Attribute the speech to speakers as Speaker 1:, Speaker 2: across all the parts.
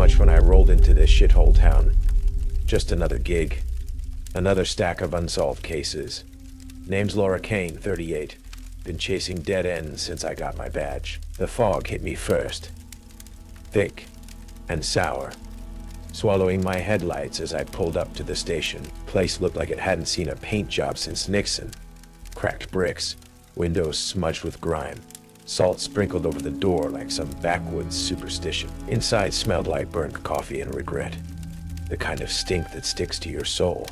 Speaker 1: much when I rolled into this shithole town. Just another gig. Another stack of unsolved cases. Name's Laura Kane, 38. Been chasing dead ends since I got my badge. The fog hit me first. Thick and sour. Swallowing my headlights as I pulled up to the station. Place looked like it hadn't seen a paint job since Nixon. Cracked bricks, windows smudged with grime. Salt sprinkled over the door like some backwoods superstition. Inside smelled like burnt coffee and regret. The kind of stink that sticks to your soul.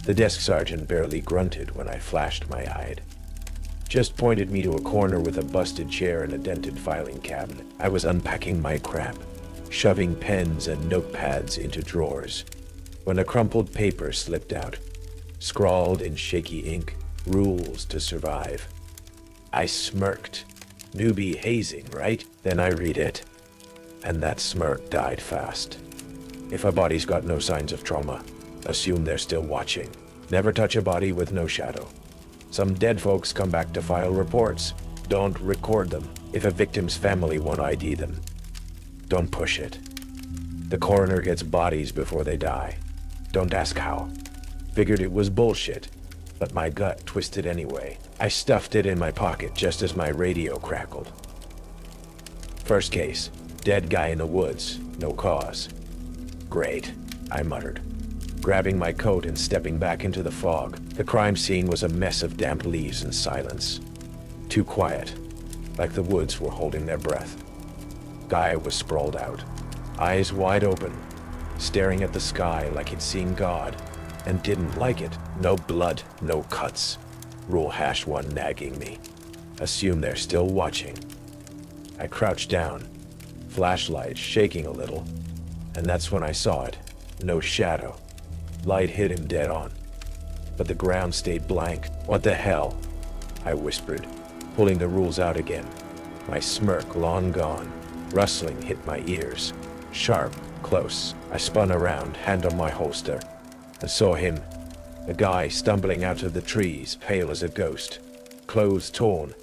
Speaker 1: The desk sergeant barely grunted when I flashed my eye. Just pointed me to a corner with a busted chair and a dented filing cabinet. I was unpacking my crap, shoving pens and notepads into drawers, when a crumpled paper slipped out, scrawled in shaky ink, rules to survive. I smirked. Newbie hazing, right? Then I read it, and that smirk died fast. If a body's got no signs of trauma, assume they're still watching. Never touch a body with no shadow. Some dead folks come back to file reports. Don't record them. If a victim's family won't ID them, don't push it. The coroner gets bodies before they die. Don't ask how. Figured it was bullshit, but my gut twisted anyway. I stuffed it in my pocket just as my radio crackled. First case, dead guy in the woods, no cause. Great, I muttered, grabbing my coat and stepping back into the fog. The crime scene was a mess of damp leaves and silence. Too quiet, like the woods were holding their breath. Guy was sprawled out, eyes wide open, staring at the sky like he'd seen God, and didn't like it. No blood, no cuts. Rule #1 nagging me. Assume they're still watching. I crouched down, flashlight shaking a little, and that's when I saw it. No shadow. Light hit him dead on, but the ground stayed blank. What the hell? I whispered, pulling the rules out again. My smirk long gone. Rustling hit my ears. Sharp, close. I spun around, hand on my holster, and saw him. A guy stumbling out of the trees, pale as a ghost. Clothes torn,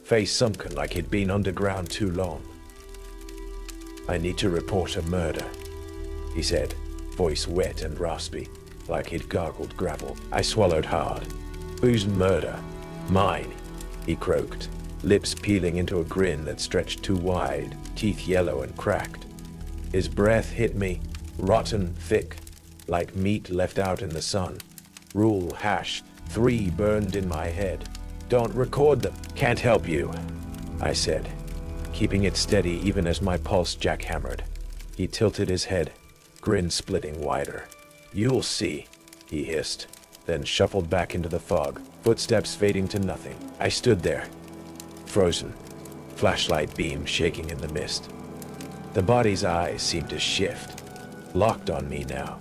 Speaker 1: face sunken like he'd been underground too long. I need to report a murder, he said, voice wet and raspy, like he'd gargled gravel. I swallowed hard. Whose murder? Mine, he croaked, lips peeling into a grin that stretched too wide, teeth yellow and cracked. His breath hit me, rotten thick, like meat left out in the sun. Rule #3 burned in my head. Don't record them. Can't help you, I said, keeping it steady even as my pulse jackhammered. He tilted his head, grin splitting wider. You'll see, he hissed, then shuffled back into the fog, footsteps fading to nothing. I stood there, frozen, flashlight beam shaking in the mist. The body's eyes seemed to shift, locked on me now,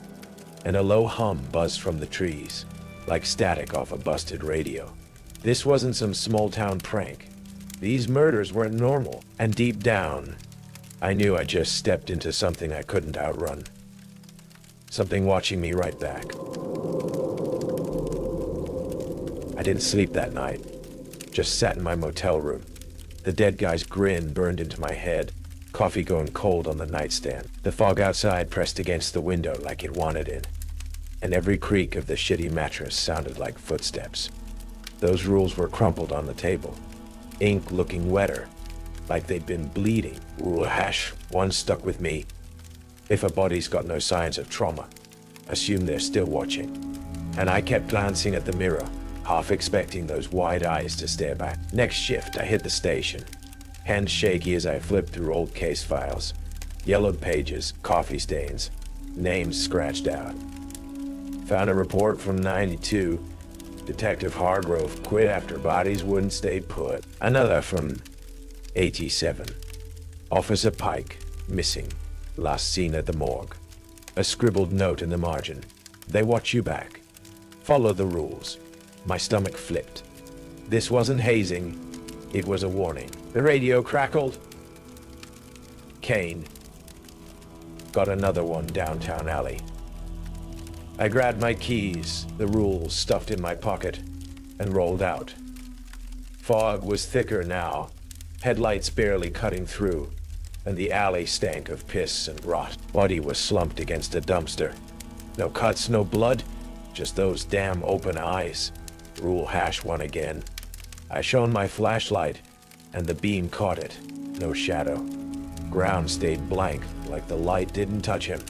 Speaker 1: and a low hum buzzed from the trees, like static off a busted radio. This wasn't some small-town prank. These murders weren't normal, and deep down, I knew I just stepped into something I couldn't outrun. Something watching me right back. I didn't sleep that night, just sat in my motel room. The dead guy's grin burned into my head, coffee going cold on the nightstand. The fog outside pressed against the window like it wanted in, and every creak of the shitty mattress sounded like footsteps. Those rules were crumpled on the table, ink looking wetter, like they'd been bleeding. Rule #1 stuck with me. If a body's got no signs of trauma, assume they're still watching. And I kept glancing at the mirror, half expecting those wide eyes to stare back. Next shift, I hit the station, hands shaky as I flipped through old case files. Yellowed pages, coffee stains, names scratched out. Found a report from '92. Detective Hargrove quit after bodies wouldn't stay put. Another from '87. Officer Pike, missing. Last seen at the morgue. A scribbled note in the margin. They watch you back. Follow the rules. My stomach flipped. This wasn't hazing. It was a warning. The radio crackled. Kane. Got another one downtown alley. I grabbed my keys, the rules stuffed in my pocket, and rolled out. Fog was thicker now, headlights barely cutting through. and the alley stank of piss and rot. Body was slumped against a dumpster. No cuts, no blood, just those damn open eyes. Rule #1 again. I shone my flashlight, and the beam caught it. No shadow. Ground stayed blank, like the light didn't touch him.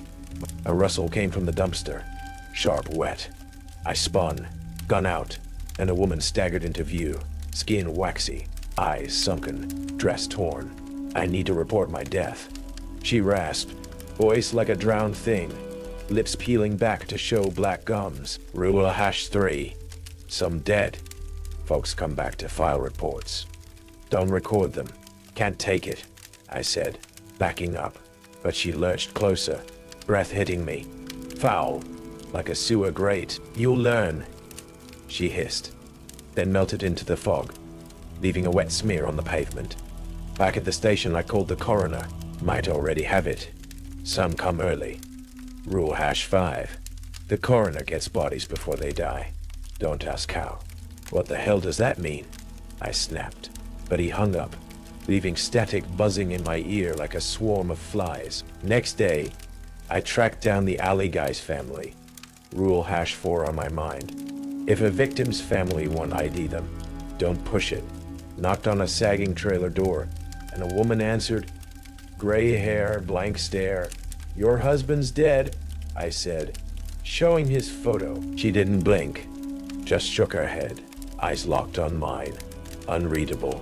Speaker 1: A rustle came from the dumpster. Sharp, wet. I spun, gun out, and a woman staggered into view. Skin waxy, eyes sunken, dress torn. I need to report my death. She rasped, voice like a drowned thing, lips peeling back to show black gums. Rule #3. Some dead. Folks come back to file reports. Don't record them. Can't take it, I said, backing up. But she lurched closer, breath hitting me. Foul, like a sewer grate. You'll learn, she hissed, then melted into the fog, leaving a wet smear on the pavement. Back at the station, I called the coroner. Might already have it. Some come early. Rule #5. The coroner gets bodies before they die. Don't ask how. What the hell does that mean? I snapped, but he hung up, leaving static buzzing in my ear like a swarm of flies. Next day, I tracked down the alley guy's family. Rule #4 on my mind. If a victim's family won't ID them, don't push it. Knocked on a sagging trailer door, and a woman answered. Gray hair, blank stare. Your husband's dead, I said, showing his photo. She didn't blink, just shook her head, eyes locked on mine. Unreadable.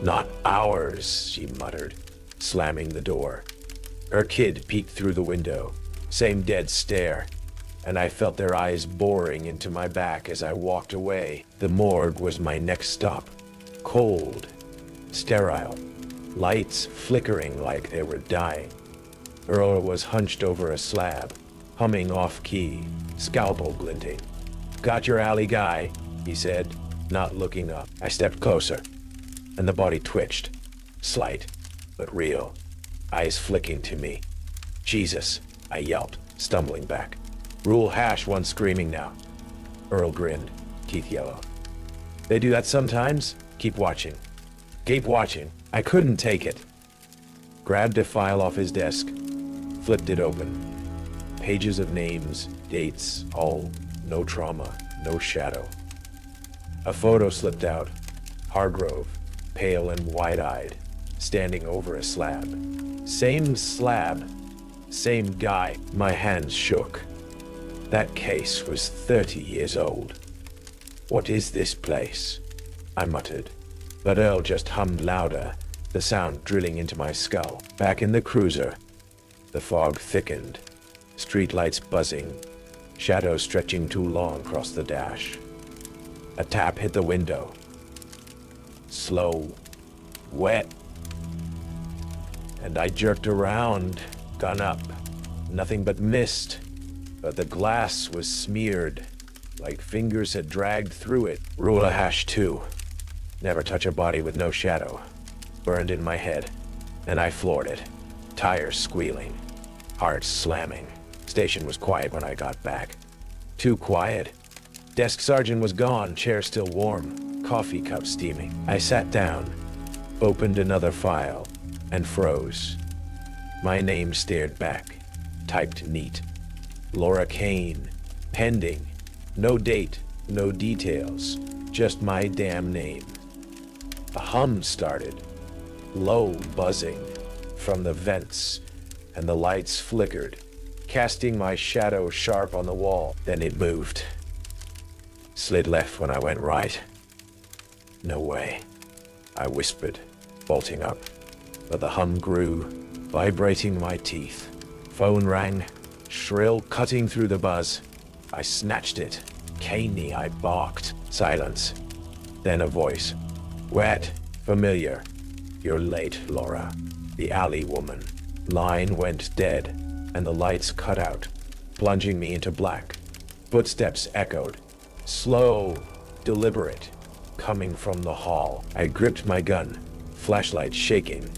Speaker 1: Not ours, she muttered, slamming the door. Her kid peeked through the window, same dead stare, and I felt their eyes boring into my back as I walked away. The morgue was my next stop. Cold, sterile, lights flickering like they were dying. Earl was hunched over a slab, humming off-key, scalpel glinting. Got your alley guy, he said, not looking up. I stepped closer, and the body twitched, slight, but real, eyes flicking to me. Jesus, I yelped, stumbling back. Rule #1 screaming now. Earl grinned, teeth yellow. They do that sometimes? Keep watching. Keep watching. I couldn't take it. Grabbed a file off his desk, flipped it open. Pages of names, dates, all, no trauma, no shadow. A photo slipped out. Hargrove, pale and wide-eyed, standing over a slab. Same slab, same guy. My hands shook. That case was 30 years old. What is this place? I muttered, but Earl just hummed louder, the sound drilling into my skull. Back in the cruiser, the fog thickened, streetlights buzzing, shadows stretching too long across the dash. A tap hit the window. Slow, wet, and I jerked around, gun up. Nothing but mist, but the glass was smeared, like fingers had dragged through it. Rule #2. Never touch a body with no shadow. Burned in my head, and I floored it. Tires squealing, heart slamming. Station was quiet when I got back. Too quiet. Desk sergeant was gone, chair still warm, coffee cup steaming. I sat down, opened another file, and froze. My name stared back, typed neat. Laura Kane, pending. No date, no details, just my damn name. A hum started, low buzzing, from the vents, and the lights flickered, casting my shadow sharp on the wall. Then it moved. Slid left when I went right. No way, I whispered, bolting up. But the hum grew, vibrating my teeth. Phone rang, shrill, cutting through the buzz. I snatched it. Caney, I barked. Silence. Then a voice. Wet, familiar. You're late, Laura. The alley woman. Line went dead, and the lights cut out, plunging me into black. Footsteps echoed. Slow, deliberate, coming from the hall. I gripped my gun, flashlight shaking,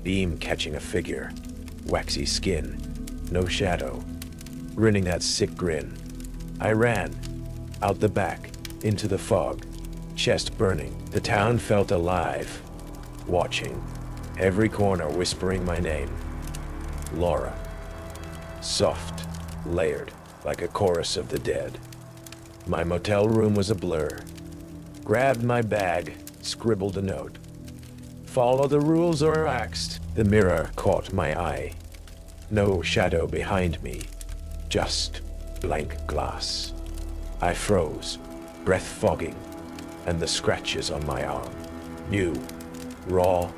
Speaker 1: beam catching a figure. Waxy skin, no shadow, grinning that sick grin. I ran, out the back, into the fog, chest burning. The town felt alive, watching. every corner whispering my name. Laura. Soft, layered, like a chorus of the dead. My motel room was a blur. Grabbed my bag, scribbled a note. Follow the rules or axed. The mirror caught my eye. No shadow behind me, just blank glass. I froze, breath fogging, and the scratches on my arm. New, raw,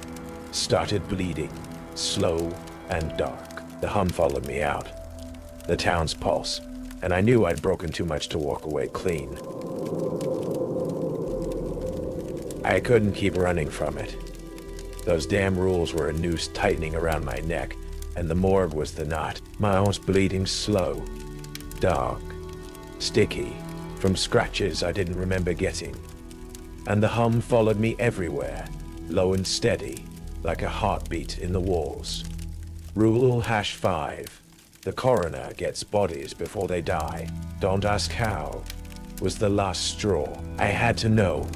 Speaker 1: started bleeding, slow and dark. The hum followed me out. The town's pulse, and I knew I'd broken too much to walk away clean. I couldn't keep running from it. Those damn rules were a noose tightening around my neck, and the morgue was the knot. My arms bleeding slow, dark, sticky, from scratches I didn't remember getting. And the hum followed me everywhere, low and steady, like a heartbeat in the walls. Rule #5. The coroner gets bodies before they die. Don't ask how. Was the last straw. I had to know,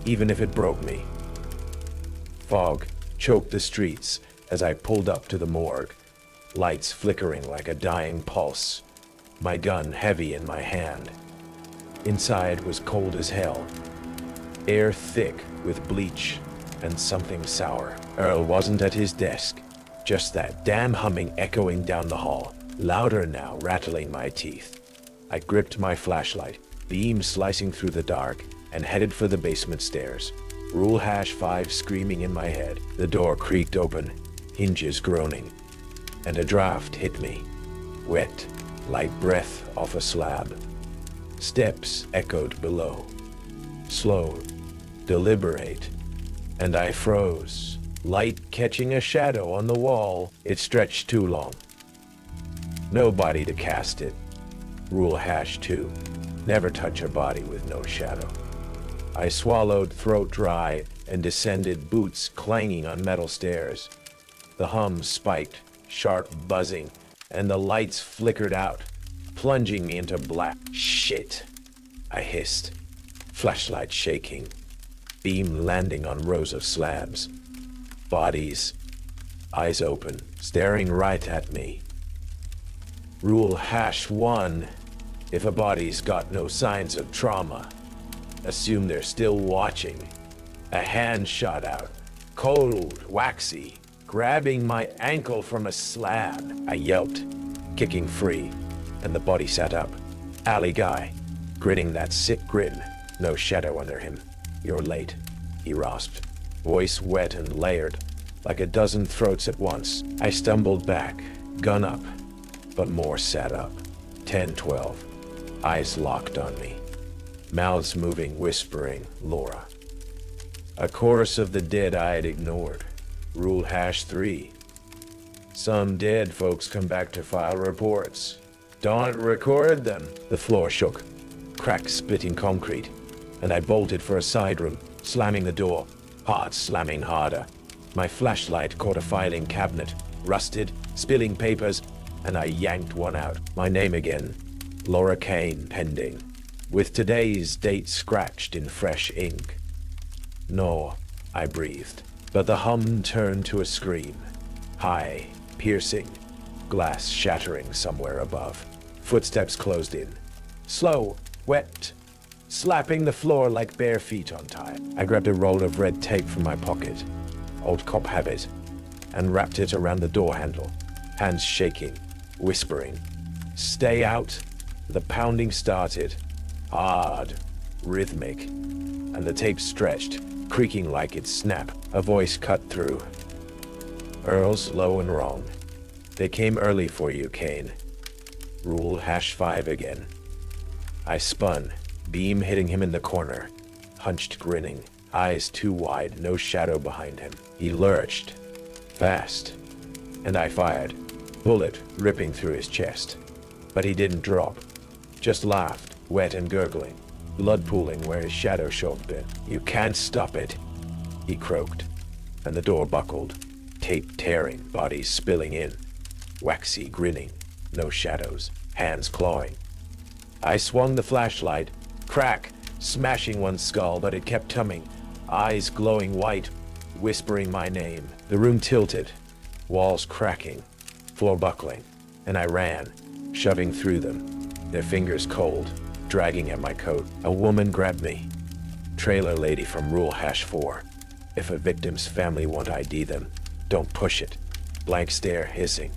Speaker 1: even if it broke me. Fog choked the streets as I pulled up to the morgue, lights flickering like a dying pulse, my gun heavy in my hand. Inside was cold as hell, air thick with bleach and something sour. Earl wasn't at his desk, just that damn humming echoing down the hall, louder now, rattling my teeth. I gripped my flashlight, beam slicing through the dark, and headed for the basement stairs. Rule #5 screaming in my head. The door creaked open, hinges groaning, and a draft hit me, wet, like breath off a slab. Steps echoed below, slow, deliberate, and I froze, light catching a shadow on the wall. It stretched too long. Nobody to cast it. Rule #2, never touch a body with no shadow. I swallowed, throat dry, and descended, boots clanging on metal stairs. The hum spiked, sharp buzzing, and the lights flickered out, plunging me into black. Shit, I hissed, flashlight shaking, beam landing on rows of slabs. Bodies, eyes open, staring right at me. Rule #1, if a body's got no signs of trauma, assume they're still watching. A hand shot out, cold, waxy, grabbing my ankle from a slab. I yelped, kicking free, and the body sat up. Alley guy, grinning that sick grin, no shadow under him. You're late, he rasped, voice wet and layered, like a dozen throats at once. I stumbled back, gun up, but more sat up. 10-12, eyes locked on me. Mouths moving, whispering, Laura. A chorus of the dead I had ignored. Rule #3. Some dead folks come back to file reports. Don't record them. The floor shook, cracks splitting concrete, and I bolted for a side room, slamming the door, heart slamming harder. My flashlight caught a filing cabinet, rusted, spilling papers, and I yanked one out. My name again, Laura Kane, pending, with today's date scratched in fresh ink. No, I breathed, but the hum turned to a scream. High, piercing, glass shattering somewhere above. Footsteps closed in. Slow, wet, slapping the floor like bare feet on tile. I grabbed a roll of red tape from my pocket, old cop habit, and wrapped it around the door handle, hands shaking, whispering, "Stay out." The pounding started, hard, rhythmic, and the tape stretched, creaking like it'd snap. A voice cut through. Earl's low and wrong. They came early for you, Kane. Rule #5 again. I spun, beam hitting him in the corner, hunched grinning, eyes too wide, no shadow behind him. He lurched, fast, and I fired, bullet ripping through his chest. But he didn't drop, just laughed, wet and gurgling, blood pooling where his shadow should have been. You can't stop it, he croaked, and the door buckled, tape tearing, bodies spilling in, waxy grinning, no shadows, hands clawing. I swung the flashlight, crack, smashing one skull, but it kept coming, eyes glowing white, whispering my name. The room tilted, walls cracking, floor buckling, and I ran, shoving through them, their fingers cold, dragging at my coat. A woman grabbed me. Trailer lady from Rule Hash 4. If a victim's family won't ID them, don't push it. Blank stare hissing.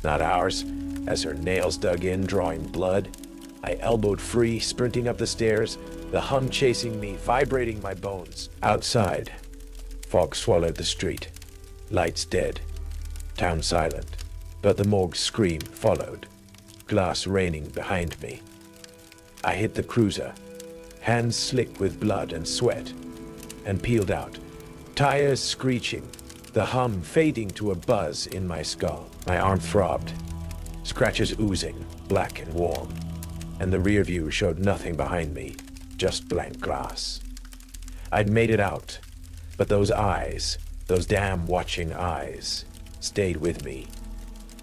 Speaker 1: Not ours. As her nails dug in, drawing blood, I elbowed free, sprinting up the stairs, the hum chasing me, vibrating my bones. Outside, fog swallowed the street. Lights dead. Town silent. But the morgue scream followed. Glass raining behind me. I hit the cruiser, hands slick with blood and sweat, and peeled out, tires screeching, the hum fading to a buzz in my skull. My arm throbbed, scratches oozing, black and warm, and the rear view showed nothing behind me, just blank glass. I'd made it out, but those eyes, those damn watching eyes, stayed with me,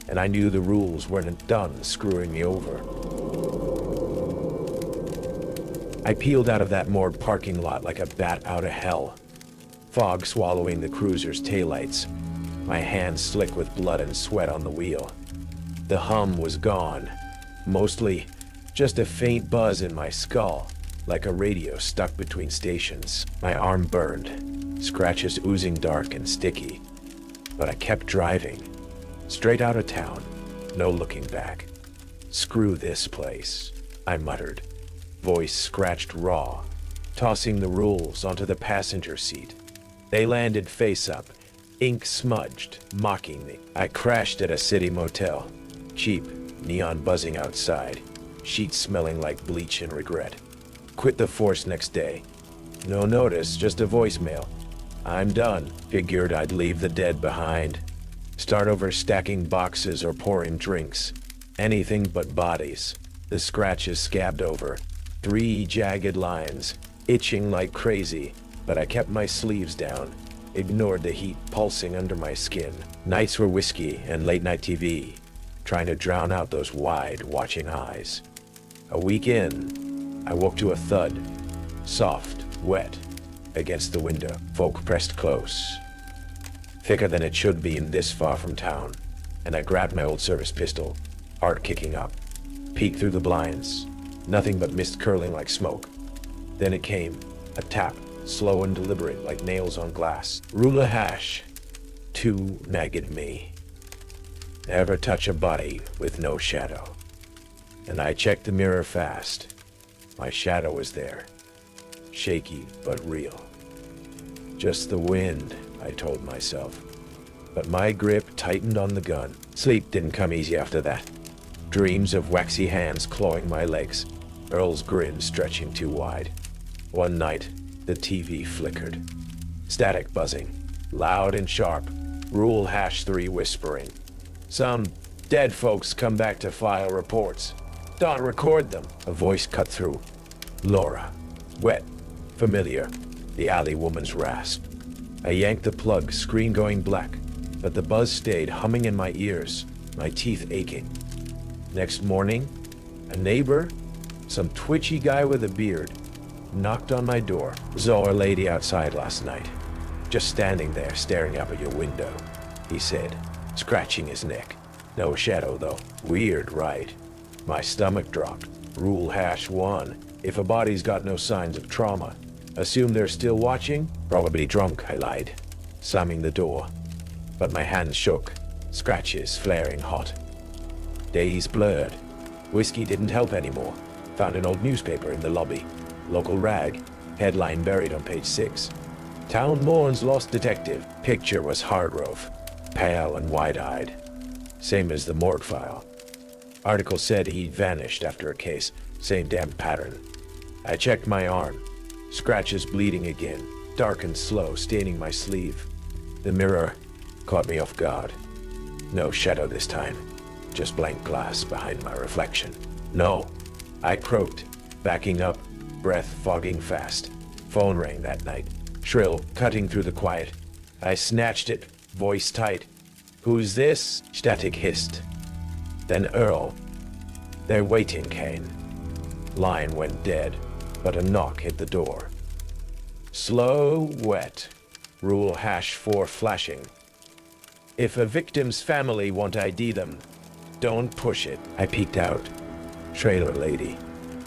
Speaker 1: and I knew the rules weren't done screwing me over. I peeled out of that morgue parking lot like a bat out of hell, fog swallowing the cruiser's taillights, my hands slick with blood and sweat on the wheel. The hum was gone, mostly just a faint buzz in my skull, like a radio stuck between stations. My arm burned, scratches oozing dark and sticky, but I kept driving, straight out of town, no looking back. Screw this place, I muttered, voice scratched raw, tossing the rules onto the passenger seat. They landed face up, ink smudged, mocking me. I crashed at a city motel, cheap, neon buzzing outside, sheets smelling like bleach and regret. Quit the force next day. No notice, just a voicemail. I'm done. Figured I'd leave the dead behind. Start over stacking boxes or pouring drinks. Anything but bodies. The scratches scabbed over. 3 jagged lines, itching like crazy, but I kept my sleeves down, ignored the heat pulsing under my skin. Nights were whiskey and late night TV, trying to drown out those wide, watching eyes. A week in, I woke to a thud, soft, wet, against the window. Folk pressed close, thicker than it should be in this far from town, and I grabbed my old service pistol, heart kicking up, peeked through the blinds. Nothing but mist curling like smoke. Then it came, a tap, slow and deliberate like nails on glass. Ruler hash. 2 nagged me. Never touch a body with no shadow. And I checked the mirror fast. My shadow was there. Shaky but real. Just the wind, I told myself. But my grip tightened on the gun. Sleep didn't come easy after that. Dreams of waxy hands clawing my legs, Earl's grin stretching too wide. One night, the TV flickered. Static buzzing, loud and sharp, Rule Hash 3 whispering. Some dead folks come back to file reports. Don't record them. A voice cut through. Laura. Wet, familiar, the alley woman's rasp. I yanked the plug, screen going black, but the buzz stayed humming in my ears, my teeth aching. Next morning, a neighbor, some twitchy guy with a beard, knocked on my door. Saw a lady outside last night, just standing there staring up at your window, he said, scratching his neck. No shadow though. Weird, right? My stomach dropped. Rule Hash 1. If a body's got no signs of trauma, assume they're still watching? Probably drunk, I lied, slamming the door. But my hands shook, scratches flaring hot. Days blurred. Whiskey didn't help anymore. Found an old newspaper in the lobby. Local rag. Headline buried on page 6. Town mourns lost detective. Picture was Hardrove. Pale and wide-eyed. Same as the morgue file. Article said he'd vanished after a case. Same damn pattern. I checked my arm. Scratches bleeding again. Dark and slow, staining my sleeve. The mirror caught me off guard. No shadow this time. Just blank glass behind my reflection. No, I croaked, backing up, breath fogging fast. Phone rang that night, shrill, cutting through the quiet. I snatched it, voice tight. Who's this? Static hissed. Then Earl. They're waiting, Kane. Line went dead, but a knock hit the door. Slow, wet. Rule Hash 4 flashing. If a victim's family won't ID them, don't push it. I peeked out. Trailer lady,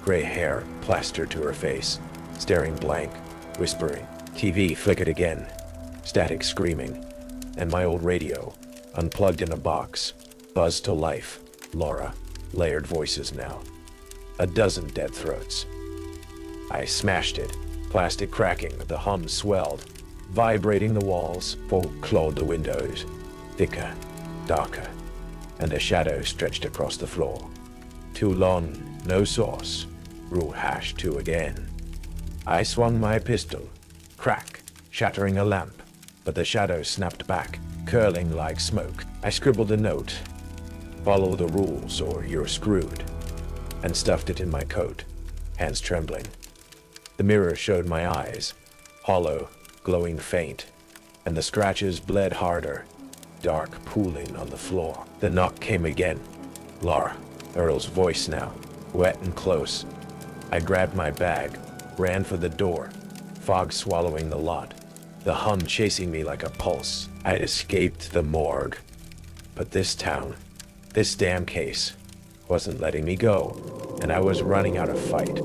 Speaker 1: gray hair plastered to her face, staring blank, whispering. TV flickered again, static screaming, and my old radio, unplugged in a box, buzzed to life. Laura, layered voices now. A dozen dead throats. I smashed it, plastic cracking, the hum swelled, vibrating the walls, folk clawed the windows, thicker, darker, and a shadow stretched across the floor. Too long, no sauce. Rule hash 2 again. I swung my pistol, crack, shattering a lamp, but the shadow snapped back, curling like smoke. I scribbled a note, follow the rules or you're screwed, and stuffed it in my coat, hands trembling. The mirror showed my eyes, hollow, glowing faint, and the scratches bled harder, dark pooling on the floor. The knock came again. Laura, Earl's voice now, wet and close. I grabbed my bag, ran for the door, fog swallowing the lot, the hum chasing me like a pulse. I'd escaped the morgue. But this town, this damn case, wasn't letting me go, and I was running out of fight.